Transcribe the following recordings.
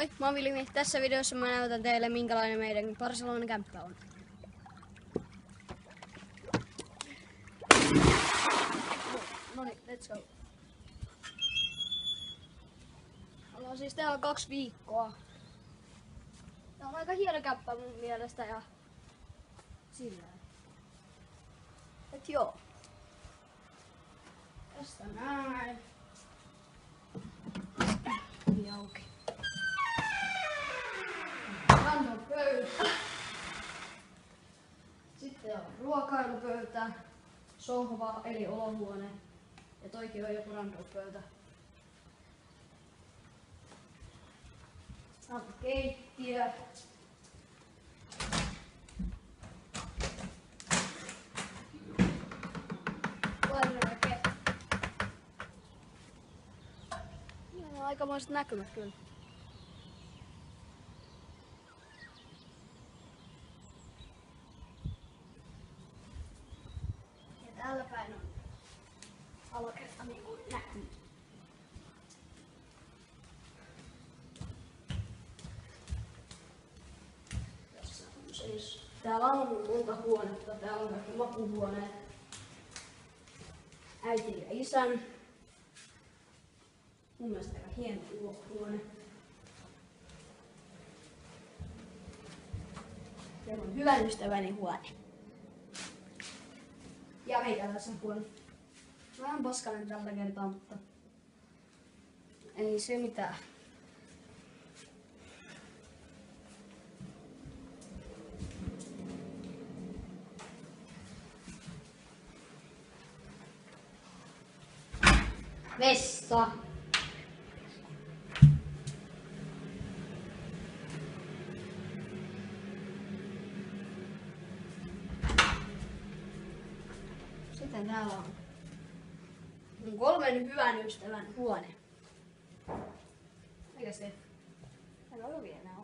Moi, mä oon Vilmi. Tässä videossa mä näytän teille minkälainen meidän Barcelonan kämppä on. Noniin, let's go. Ollaan siis täällä 2 viikkoa. Tää on aika hieno kämppä mun mielestä ja sillä. Et joo. Tästä näin. Auki. Randopöytä. Sitten on ruokailupöytä, sohva eli olohuone ja toikin on joku randopöytä. Tää on keittiö. Aikamoiset näkymät kyllä. Ja täällä päin on alakerta niin kuin näkyy. Tässä on siis. Täällä on monta huonetta. Täällä on kaikki makuuhuoneet. Äiti ja isän. Mun mielestä aika hieno huone. Siellä on hyvän ystäväni huone. Ja meikäläisen huone. Vähän paskainen tällä kertaa, mutta ei se mitään. Vessa. Sitten täällä on mun 3 hyvän ystävän huone. Eikä se? Täällä on vielä enää.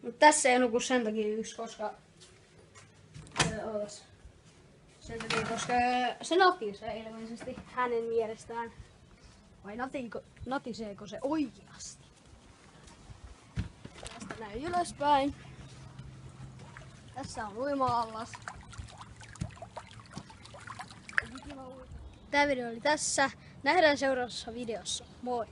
Mut tässä ei nuku sen takia yksi, koska se natisee ilmeisesti hänen mielestään. Vai natiseeko se oikeasti? Tästä näin ylöspäin. Tässä on uima-allas. Tämä video oli tässä. Nähdään seuraavassa videossa. Moi!